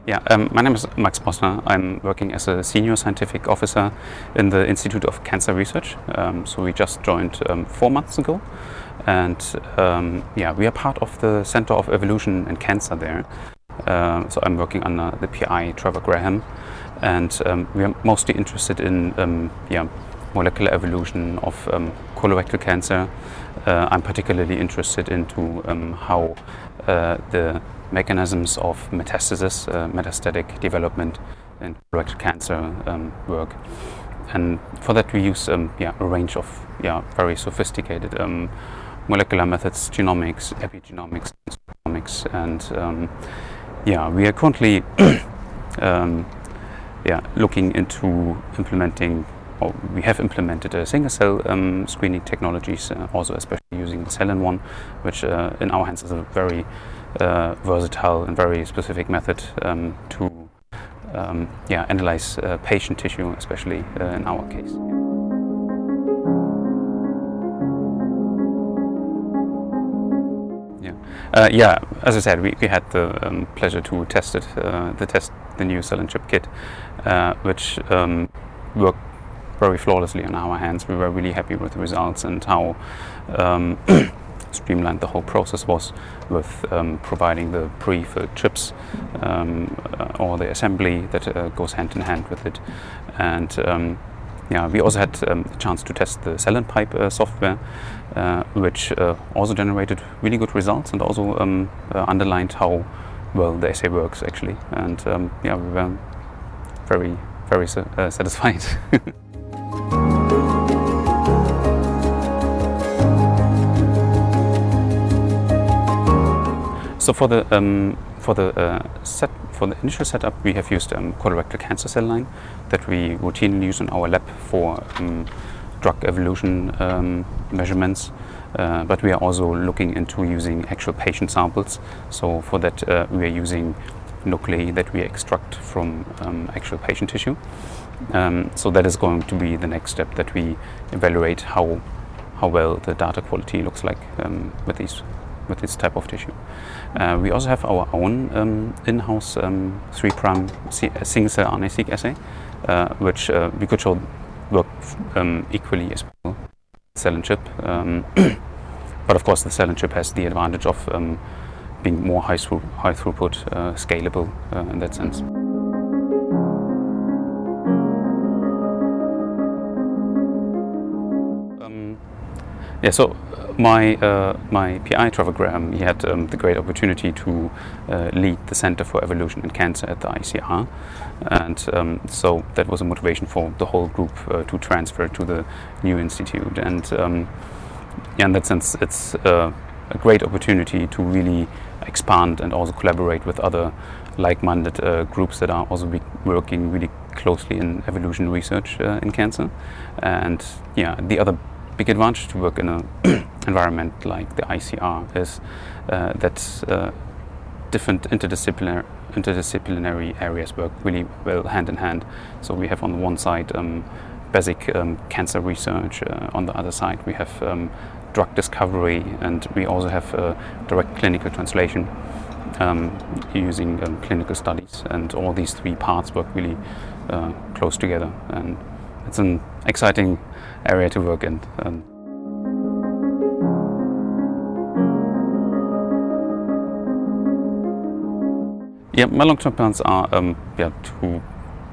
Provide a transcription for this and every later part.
My name is Max Mossner. I'm working as a senior scientific officer in the Institute of Cancer Research. So we just joined 4 months ago, and we are part of the Center of Evolution in Cancer there. So I'm working under the PI Trevor Graham, and we are mostly interested in molecular evolution of colorectal cancer. I'm particularly interested into how the mechanisms of metastasis, metastatic development in colorectal cancer work. And for that we use a range of very sophisticated molecular methods, genomics, epigenomics, transcriptomics, and we are currently looking into implementing, or we have implemented a single cell screening technologies, also especially using the cellenONE, which in our hands is a very versatile and very specific method to analyze patient tissue, especially in our case. As I said, we had the pleasure to test it, the new cellenCHIP kit, which worked very flawlessly on our hands. We were really happy with the results and how streamlined the whole process was with providing the pre-filled chips or the assembly that goes hand in hand with it. And we also had a chance to test the cellenPIPE software, which also generated really good results and also underlined how well the assay works actually. And we were very, very satisfied. So for the initial setup, we have used colorectal cancer cell line that we routinely use in our lab for drug evolution measurements. But we are also looking into using actual patient samples. So for that, we are using nuclei that we extract from actual patient tissue. So that is going to be the next step, that we evaluate how well the data quality looks like with this type of tissue. We also have our own in-house 3' single-cell RNA-seq assay, which we could show work equally as well with cellenCHIP. But of course the cellenCHIP has the advantage of being more high throughput, scalable in that sense. So my PI Trevor Graham, he had the great opportunity to lead the Center for Evolution in Cancer at the ICR, and so that was a motivation for the whole group to transfer to the new institute. And in that sense, it's a great opportunity to really expand and also collaborate with other like-minded groups that are also working really closely in evolution research in cancer. And the other big advantage to work in an environment like the ICR is that different interdisciplinary areas work really well hand in hand. So we have on the one side basic cancer research, on the other side we have drug discovery, and we also have direct clinical translation using clinical studies, and all these 3 parts work really close together, and it's an exciting area to work in. My long-term plans are to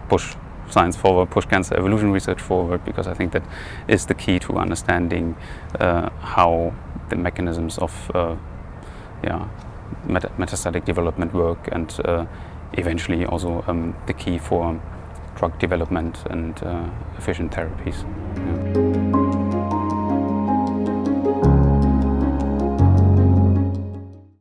push science forward, push cancer evolution research forward, because I think that is the key to understanding how the mechanisms of metastatic development work, and eventually also the key for drug development and efficient therapies.